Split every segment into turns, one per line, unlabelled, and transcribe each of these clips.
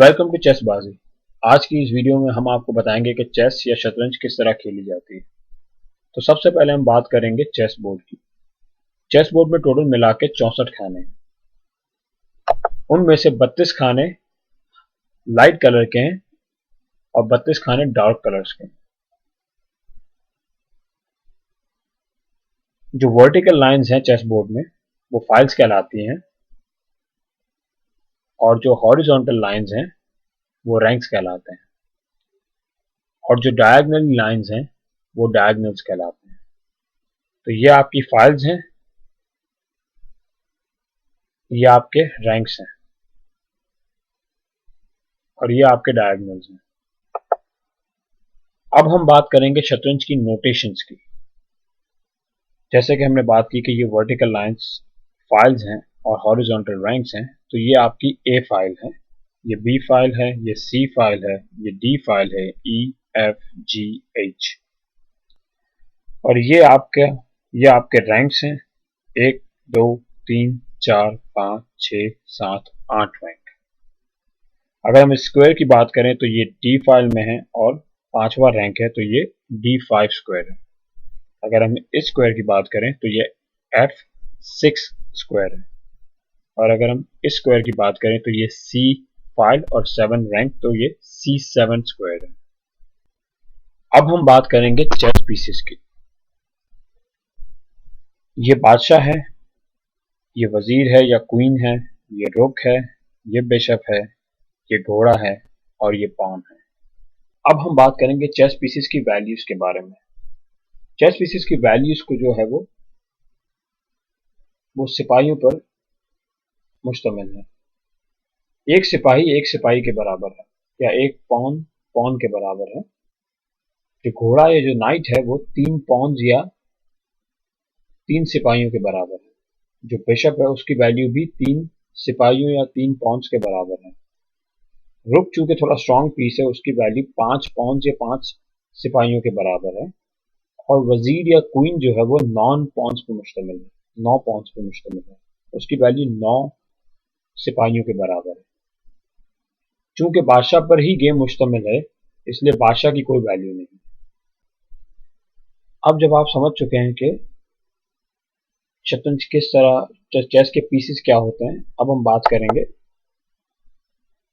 Welcome to चेसबाजी। आज की इस वीडियो में हम आपको बताएंगे कि चेस या शतरंज किस तरह खेली जाती है। तो सबसे पहले हम बात करेंगे चेस बोर्ड की। चेस बोर्ड में टोटल मिला के 64 खाने हैं। उनमें से 32 खाने लाइट कलर के हैं और 32 खाने डार्क कलर्स के हैं। जो वर्टिकल लाइंस हैं चेस बोर्ड में वो फाइल्स कहलाती हैं और जो हॉरिजॉन्टल लाइंस हैं वो रैंक्स कहलाते हैं और जो डायगोनल लाइंस हैं वो डायगोनल्स कहलाते हैं। तो ये आपकी फाइल्स हैं, ये आपके रैंक्स हैं और ये आपके डायगोनल्स हैं। अब हम बात करेंगे शतरंज की नोटेशंस की। जैसे कि हमने बात की कि ये वर्टिकल लाइंस फाइल्स हैं और हॉरिजॉन्टल रैंक्स हैं, तो ये आपकी ए फाइल है, ये बी फाइल है, ये सी फाइल है, ये डी फाइल है, ई एफ जी एच, और ये आपके रैंक्स हैं 1 2 3 4 5 6 7 8 रैंक। अगर हम स्क्वायर की बात करें तो ये डी फाइल में है और 5वां रैंक है, तो ये D5 स्क्वायर है। अगर हम इस स्क्वायर की बात करें तो ये F6 स्क्वायर है और अगर हम इस स्क्वायर की बात करें तो ये C5 और 7 रैंक, तो ये C7 स्क्वायर है। अब हम बात करेंगे चेस पीसेस की। ये बादशाह है, ये वजीर है या क्वीन है, ये रुक है, ये बिशप है, ये घोड़ा है और ये पॉन है। अब हम बात करेंगे चेस पीसेस की वैल्यूज के बारे में। चेस पीसेस की वैल्यूज को जो है वो सिपाहियों पर मुश्तमिल है। एक सिपाही के बराबर है या एक पॉन के बराबर है। जो घोड़ा या जो नाइट है वो 3 पॉन्स या 3 सिपाहियों के बराबर है। जो बिशप है उसकी वैल्यू भी 3 सिपाहियों या 3 पॉन्स के बराबर है। रुक चूंकि थोड़ा स्ट्रॉन्ग पीस है, उसकी वैल्यू 5 पॉन्स या 5 सिपाहियों के बराबर है। और वजीर या क्वीन जो है वो 9 पॉन्स पर मुश्तमिल है, 9 पॉन्स पर मुश्तमिल है, उसकी वैल्यू 9 सिपाहियों के बराबर है। चूंकि बादशाह पर ही गेम मुश्तमिल है, इसलिए बादशाह की कोई वैल्यू नहीं। अब जब आप समझ चुके हैं कि शतरंज किस तरह, चेस के पीसेस क्या होते हैं, अब हम बात करेंगे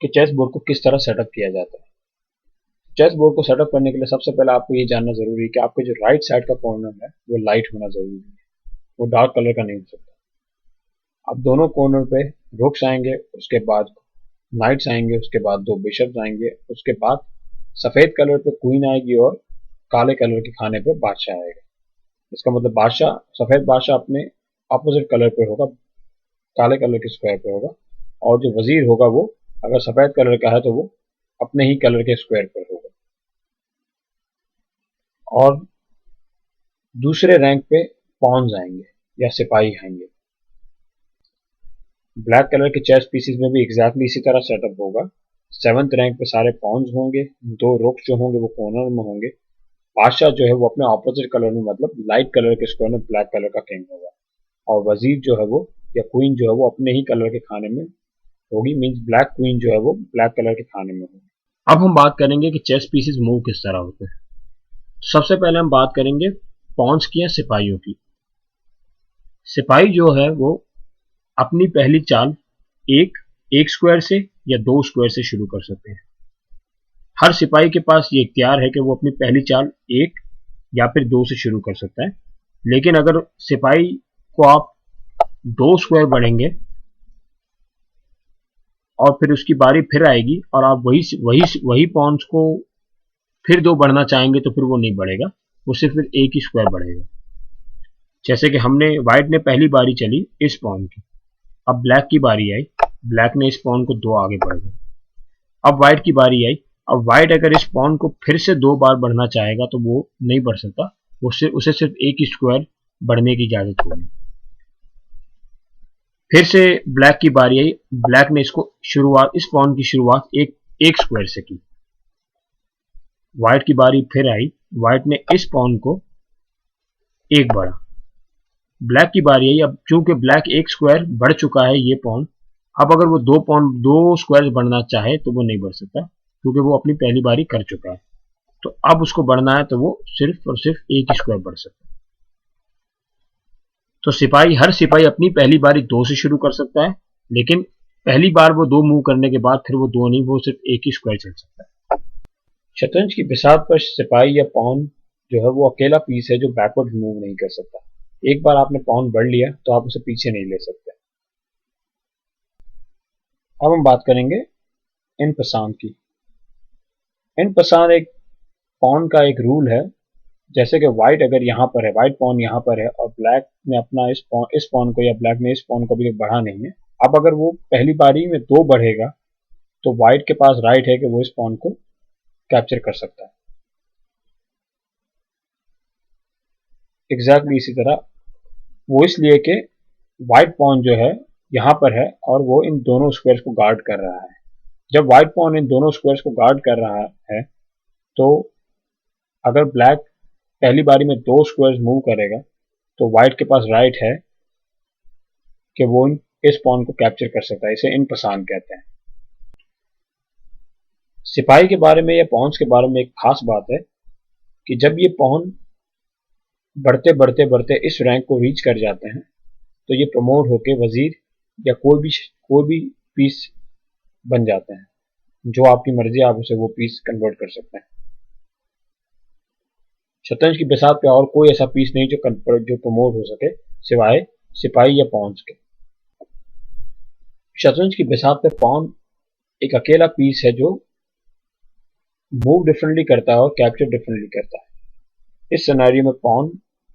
कि चेस बोर्ड को किस तरह सेटअप किया जाता है। चेस बोर्ड को सेटअप करने के लिए सबसे पहले आपको ये जानना जरूरी है कि आपके जो राइट साइड का कॉर्नर है वो लाइट होना जरूरी है, वो डार्क कलर का नहीं हो सकता। अब दोनों कॉर्नर पे रुक्स आएंगे, उसके बाद नाइट्स आएंगे, उसके बाद 2 बिशप्स आएंगे, उसके बाद सफेद कलर पे क्वीन आएगी और काले कलर के खाने पे बादशाह आएगा। इसका मतलब सफेद बादशाह अपने अपोजिट कलर पे होगा, काले कलर के स्क्वायर पे होगा, और जो वजीर होगा वो अगर सफेद कलर का है तो वो अपने ही कलर के स्क्वायर पर होगा। और दूसरे रैंक पे पॉन्स आएंगे या सिपाही आएंगे। ब्लैक कलर के चेस पीसेस में भी एग्जैक्टली इसी तरह सेटअप होगा। 7th रैंक पे सारे पॉन्स होंगे, 2 रुक्स जो होंगे वो कॉर्नर में होंगे। बादशाह जो है वो अपने ऑपोजिट कलर में, मतलब लाइट कलर के स्क्वायर में ब्लैक कलर का किंग होगा, और वजीर जो है वो या क्वीन जो है वो अपने ही कलर के खाने में होगी, मींस ब्लैक क्वीन जो है वो ब्लैक कलर के खाने में होगी। अब हम बात करेंगे कि चेस पीसेस मूव किस तरह होते हैं। सबसे पहले हम बात करेंगे पॉन्स की या सिपाहियों की। सिपाही जो है वो अपनी पहली चाल एक स्क्वायर से या 2 स्क्वायर से शुरू कर सकते हैं। हर सिपाही के पास ये इख्तियार है कि वो अपनी पहली चाल 1 या फिर 2 से शुरू कर सकता है। लेकिन अगर सिपाही को आप 2 स्क्वायर बढ़ेंगे और फिर उसकी बारी फिर आएगी और आप वही पॉन्स को फिर 2 बढ़ना चाहेंगे तो फिर वो नहीं बढ़ेगा, वो सिर्फ फिर 1 ही स्क्वायर बढ़ेगा। जैसे कि व्हाइट ने पहली बारी चली इस पॉन की, अब ब्लैक की बारी आई, ब्लैक ने इस पॉन को 2 आगे बढ़ गए। अब व्हाइट की बारी आई, अब व्हाइट अगर इस पॉन को फिर से 2 बार बढ़ना चाहेगा तो वो नहीं बढ़ सकता, उसे सिर्फ 1 स्क्वायर बढ़ने की इजाजत होगी। फिर से ब्लैक की बारी आई, ब्लैक ने इस पॉन की शुरुआत एक स्क्वायर से की। व्हाइट की बारी फिर आई, व्हाइट ने इस पॉन को 1 बढ़ा। ब्लैक की बारी आई, अब चूंकि ब्लैक 1 स्क्वायर बढ़ चुका है ये पॉन, अब अगर वो दो स्क्वायर बढ़ना चाहे तो वो नहीं बढ़ सकता, क्योंकि वो अपनी पहली बारी कर चुका है। तो अब उसको बढ़ना है तो वो सिर्फ और सिर्फ एक ही स्क्वायर बढ़ सकता है। तो हर सिपाही अपनी पहली बारी 2 से शुरू कर सकता है, लेकिन पहली बार वो 2 मूव करने के बाद फिर वो 2 नहीं, वो सिर्फ एक ही स्क्वायर चल सकता है। शतरंज की बिसात पर सिपाही या पॉन जो है वो अकेला पीस है जो बैकवर्ड मूव नहीं कर सकता। एक बार आपने पॉन बढ़ लिया तो आप उसे पीछे नहीं ले सकते। अब हम बात करेंगे इन पसान की। इन पसान एक पॉन का एक रूल है। जैसे कि व्हाइट अगर यहाँ पर है, व्हाइट पॉन यहाँ पर है और ब्लैक ने अपना इस पॉन को या ब्लैक ने इस पॉन को भी बढ़ा नहीं है। अब अगर वो पहली बारी में 2 बढ़ेगा तो व्हाइट के पास राइट है कि वो इस पॉन को कैप्चर कर सकता है। एग्जैक्टली इसी तरह वो इसलिए कि व्हाइट पॉन जो है यहाँ पर है और वो इन दोनों स्क्वायर्स को गार्ड कर रहा है। जब व्हाइट पॉन इन दोनों स्क्वायर्स को गार्ड कर रहा है तो अगर ब्लैक पहली बारी में 2 स्क्वायर्स मूव करेगा तो व्हाइट के पास राइट है कि वो इस पॉन को कैप्चर कर सकता है। इसे इन पसान कहते हैं। सिपाही के बारे में या पॉन्स के बारे में एक खास बात है कि जब ये पॉन बढ़ते बढ़ते बढ़ते इस रैंक को रीच कर जाते हैं तो ये प्रमोट होके वजीर या कोई भी पीस बन जाते हैं। जो आपकी मर्जी, आप उसे वो पीस कन्वर्ट कर सकते हैं। शतरंज की बिसात पे और कोई ऐसा पीस नहीं जो प्रमोट हो सके सिवाय सिपाही या पॉन्स के। शतरंज की बिसात पे पॉन एक अकेला पीस है जो मूव डिफरेंटली करता है और कैप्चर डिफरेंटली करता है। इस सिनेरियो में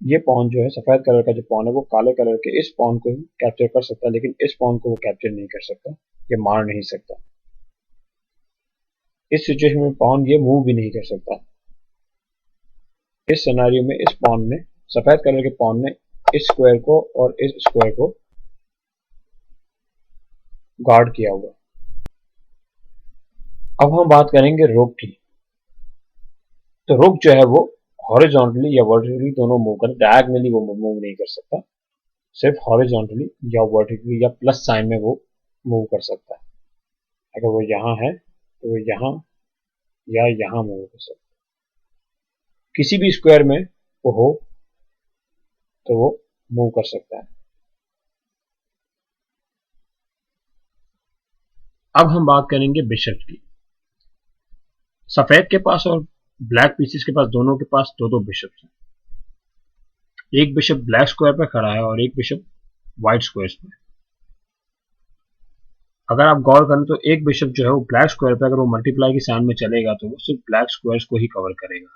ये पॉन जो है, सफेद कलर का जो पॉन है, वो काले कलर के इस पॉन को कैप्चर कर सकता है, लेकिन इस पॉन को वो कैप्चर नहीं कर सकता, ये मार नहीं सकता। इस सिचुएशन में पॉन ये मूव भी नहीं कर सकता। इस सिनेरियो में सफेद कलर के पॉन ने इस स्क्वायर को और इस स्क्वायर को गार्ड किया हुआ। अब हम बात करेंगे रुक की। तो रुक जो है वो हॉरिजॉन्टली या वर्टिकली दोनों मूव कर, डायगनली वो मूव नहीं कर सकता, सिर्फ हॉरिजॉन्टली या वर्टिकली या प्लस साइन में वो मूव कर सकता है। अगर वो यहाँ है तो वो यहाँ या यहाँ मूव कर सकता है। किसी भी स्क्वायर में वो हो तो वो मूव कर सकता है। अब हम बात करेंगे बिशप की। सफेद के पास और ब्लैक पीसेस के पास, दोनों के पास दो बिशप्स हैं। एक बिशप ब्लैक स्क्वायर पर खड़ा है और एक बिशप व्हाइट स्क्वायर पर। अगर आप गौर करें तो एक बिशप जो है वो ब्लैक स्क्वायर पर, अगर वो मल्टीप्लाई की साइन में चलेगा तो वो सिर्फ ब्लैक स्क्वायर्स को ही कवर करेगा,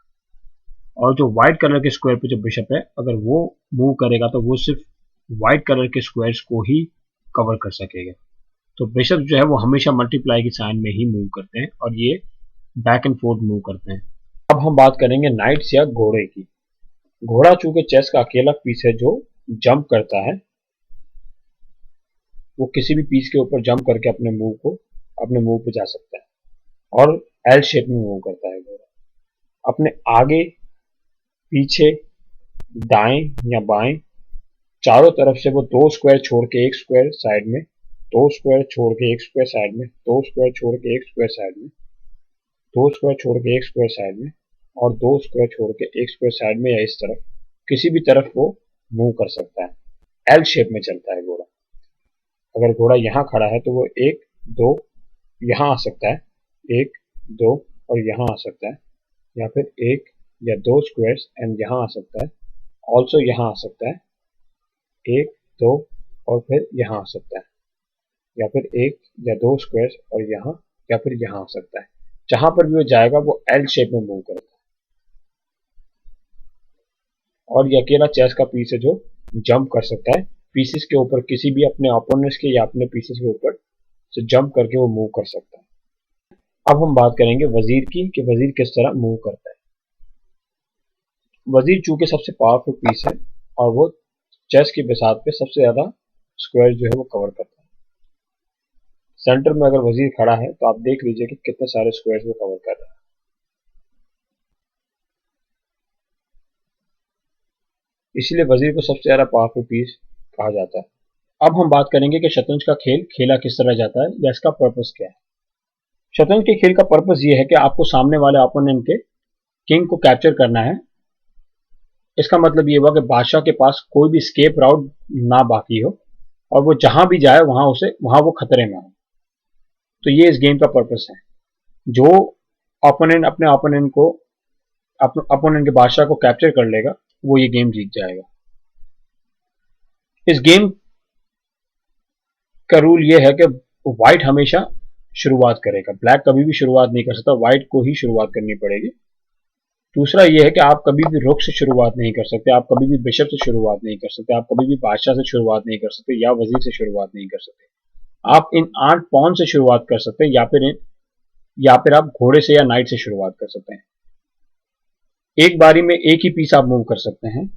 और जो व्हाइट कलर के स्क्वायर पे जो बिशप है, अगर वो मूव करेगा तो वो सिर्फ व्हाइट कलर के स्क्वायर्स को ही कवर कर सकेगा। तो बिशप जो है वो हमेशा मल्टीप्लाई की साइन में ही मूव करते हैं और ये बैक एंड फोर्थ मूव करते हैं। अब हम बात करेंगे नाइट्स या घोड़े की। घोड़ा चूंकि चेस का अकेला पीस है जो जंप करता है, वो किसी भी पीस के ऊपर जंप करके अपने मूव पे जा सकता है और एल शेप में मूव करता है घोड़ा। अपने आगे, पीछे, दाएं या बाएं, चारों तरफ से वो 2 स्क्वायर छोड़ के एक स्क्वायर साइड में, 2 स्क्वायर छोड़ के एक स्क्वायर साइड में, 2 स्क्वायर छोड़ के एक स्क्वायर साइड में, 2 स्क्वायर छोड़ के एक स्क्वायर साइड में और 2 स्क्वायर छोड़ के एक स्क्वायर साइड में, या इस तरफ किसी भी तरफ वो मूव कर सकता है। एल शेप में चलता है घोड़ा। अगर घोड़ा यहाँ खड़ा है तो वो 1 2 यहाँ आ सकता है, 1 2 और यहाँ आ सकता है, या फिर 1 या 2 स्क्वायर्स एंड यहाँ आ सकता है, ऑल्सो यहाँ आ सकता है, 1 2 और फिर यहाँ आ सकता है, या फिर 1 या 2 स्क्वायर्स और यहाँ, या फिर यहाँ आ सकता है। जहां पर भी वो जाएगा वो एल शेप में मूव करेगा। और ये अकेला चेस का पीस है जो जंप कर सकता है पीसेस के ऊपर, किसी भी अपने ओपोनेंट्स के या अपने पीसेस के ऊपर से जंप करके वो मूव कर सकता है। अब हम बात करेंगे वजीर की कि वजीर किस तरह मूव करता है। वजीर चूंकि सबसे पावरफुल पीस है और वो चेस की बिसात पे सबसे ज्यादा स्क्वायर जो है वो कवर करता है। सेंटर में अगर वजीर खड़ा है तो आप देख लीजिए कि कितने सारे स्क्वायर्स वो कवर कर रहा है। इसलिए वजीर को सबसे ज्यादा पावरफुल पीस कहा जाता है। अब हम बात करेंगे कि शतरंज का खेल खेला किस तरह जाता है या इसका पर्पस क्या है। शतरंज के खेल का पर्पस ये है कि आपको सामने वाले ओपोनेंट के किंग को कैप्चर करना है। इसका मतलब ये हुआ कि बादशाह के पास कोई भी स्केप राउट ना बाकी हो और वो जहां भी जाए वहां वो खतरे में हो। तो ये इस गेम का पर्पस है। जो ओपोनेंट अपने ओपोनेंट के बादशाह को कैप्चर कर लेगा वो ये गेम जीत जाएगा। इस गेम का रूल ये है कि व्हाइट हमेशा शुरुआत करेगा, ब्लैक कभी भी शुरुआत नहीं कर सकता, व्हाइट को ही शुरुआत करनी पड़ेगी। दूसरा ये है कि आप कभी भी रुक से शुरुआत नहीं कर सकते, आप कभी भी बिशप से शुरुआत नहीं कर सकते, आप कभी भी बादशाह से शुरुआत नहीं कर सकते या वजीर से शुरुआत नहीं कर सकते। आप इन 8 पॉन से शुरुआत कर सकते हैं या फिर आप घोड़े से या नाइट से शुरुआत कर सकते हैं। एक बारी में एक ही पीस आप मूव कर सकते हैं।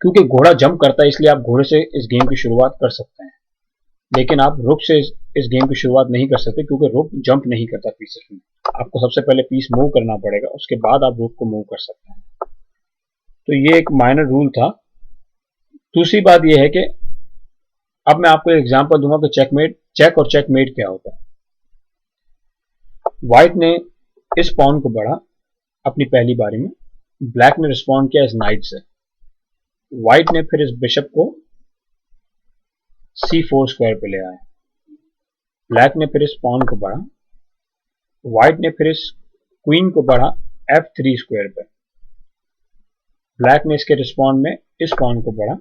क्योंकि घोड़ा जंप करता है इसलिए आप घोड़े से इस गेम की शुरुआत कर सकते हैं, लेकिन आप रुक से इस गेम की शुरुआत नहीं कर सकते क्योंकि रुक जंप नहीं करता पीसेस में। आपको सबसे पहले पीस मूव करना पड़ेगा, उसके बाद आप रुक को मूव कर सकते हैं। तो ये एक माइनर रूल था। दूसरी बात यह है कि अब मैं आपको एक एग्जांपल दूंगा कि चेक और चेकमेट क्या होता है। व्हाइट ने इस पॉन को बढ़ा अपनी पहली बारी में, ब्लैक ने रिस्पॉन्ड किया इस नाइट से। व्हाइट ने फिर इस बिशप को C4 स्क्वायर पे ले आया, ब्लैक ने फिर इस पॉन को बढ़ा, व्हाइट ने फिर इस क्वीन को बढ़ा F3 स्क्वायर पे, ब्लैक ने इसके रिस्पॉन्ड में इस पॉन को बढ़ा।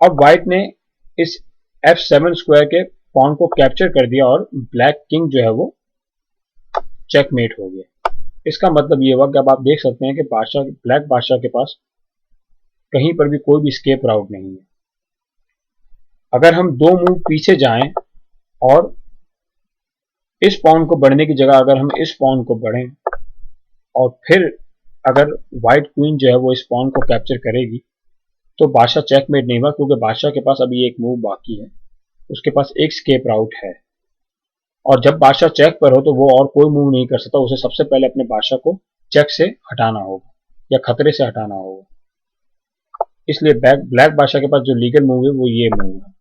अब व्हाइट ने इस F7 स्क्वायर के पॉन को कैप्चर कर दिया और ब्लैक किंग जो है वो चेकमेट हो गया। इसका मतलब ये हुआ कि अब आप देख सकते हैं कि ब्लैक बादशाह के पास कहीं पर भी कोई भी स्केप राउट नहीं है। अगर हम 2 मूव पीछे जाएं और इस पॉन को बढ़ने की जगह अगर हम इस पॉन को बढ़ें और फिर अगर व्हाइट क्वीन जो है वो इस पॉन को कैप्चर करेगी तो बादशाह चेकमेट नहीं हुआ, क्योंकि बादशाह के पास अभी एक मूव बाकी है, उसके पास एक स्केप राउट है। और जब बादशाह चेक पर हो तो वो और कोई मूव नहीं कर सकता, उसे सबसे पहले अपने बादशाह को चेक से हटाना होगा या खतरे से हटाना होगा। इसलिए ब्लैक बादशाह के पास जो लीगल मूव है वो ये मूव है।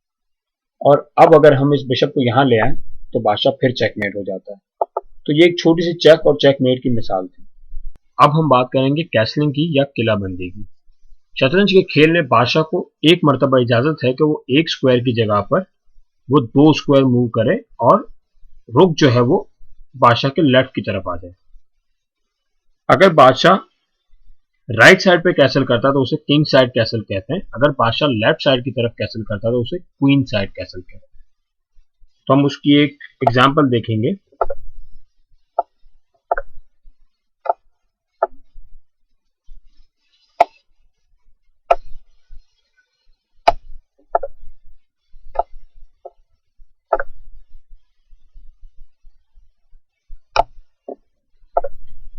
और अब अगर हम इस बिशप को यहां ले आए तो बादशाह फिर चेकमेट हो जाता है। तो ये एक छोटी सी चेक और चेकमेट की मिसाल थी। अब हम बात करेंगे कैसलिंग की या किलाबंदी की। शतरंज के खेल में बादशाह को एक मर्तबा इजाजत है कि वो एक स्क्वायर की जगह पर वो 2 स्क्वायर मूव करे और रुक जो है वो बादशाह के लेफ्ट की तरफ आ जाए। अगर बादशाह राइट साइड पे कैसल करता है तो उसे किंग साइड कैसल कहते हैं। अगर बादशाह लेफ्ट साइड की तरफ कैसल करता है तो उसे क्वीन साइड कैसल कहते हैं। तो हम उसकी एक एग्जांपल देखेंगे।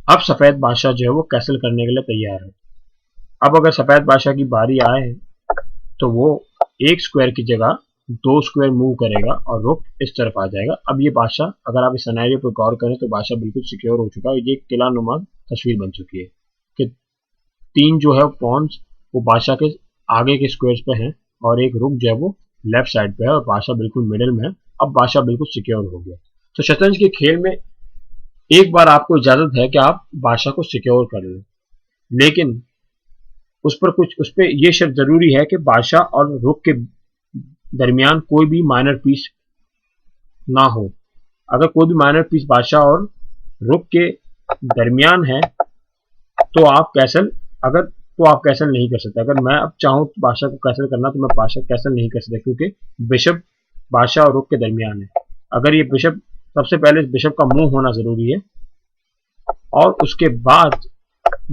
अब सफेद बादशाह जो है वो कैसल करने के लिए तैयार है। अब अगर सफेद बादशाह की बारी आए तो वो एक स्क्वायर की जगह 2 स्क्वायर मूव करेगा और रुक इस तरफ आ जाएगा। अब ये बादशाह, अगर आप इस सिनेरियो पर गौर करें तो बादशाह बिल्कुल सिक्योर हो चुका है। ये किला नुमा तस्वीर बन चुकी है कि 3 जो है पॉन्स वो बादशाह के आगे के स्क्वायर्स पे हैं और एक रुक जो है वो लेफ्ट साइड पे है और बादशाह बिल्कुल मिडिल में है। अब बादशाह बिल्कुल सिक्योर हो गया। तो शतरंज के खेल में एक बार आपको इजाजत है कि आप बादशाह को सिक्योर कर लें, लेकिन उस पर यह शर्त जरूरी है कि बादशाह और रुक के दरमियान कोई भी माइनर पीस ना हो। अगर कोई भी माइनर पीस बादशाह और रुक के दरमियान है तो आप कैसल नहीं कर सकते। अगर मैं अब चाहूं तो बादशाह को कैसल करना तो मैं बादशाह कैसल नहीं कर सकता, क्योंकि बिशप बादशाह और रुक के दरमियान है। अगर ये बिशप, सबसे पहले इस बिशप का मूव होना जरूरी है और उसके बाद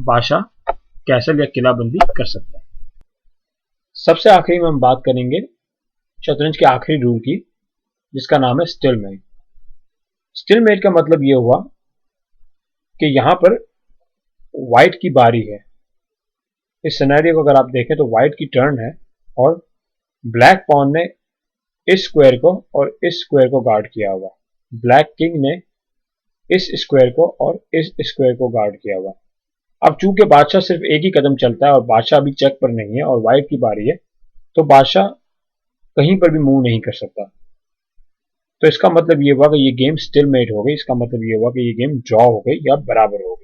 बादशाह कैसल या किलाबंदी कर सकता है। सबसे आखिरी में हम बात करेंगे शतरंज के आखिरी रूल की, जिसका नाम है स्टेलमेट। स्टेलमेट का मतलब यह हुआ कि यहां पर व्हाइट की बारी है। इस सिनेरियो को अगर आप देखें तो व्हाइट की टर्न है और ब्लैक पॉन ने इस स्क्वायर को और इस स्क्वायर को गार्ड किया हुआ, ब्लैक किंग ने इस स्क्वायर को और इस स्क्वायर को गार्ड किया हुआ। अब चूंकि बादशाह सिर्फ एक ही कदम चलता है और बादशाह अभी चेक पर नहीं है और व्हाइट की बारी है, तो बादशाह कहीं पर भी मूव नहीं कर सकता। तो इसका मतलब ये हुआ कि ये गेम स्टिल मेट हो गई, इसका मतलब ये हुआ कि ये गेम ड्रॉ हो गई या बराबर हो गई।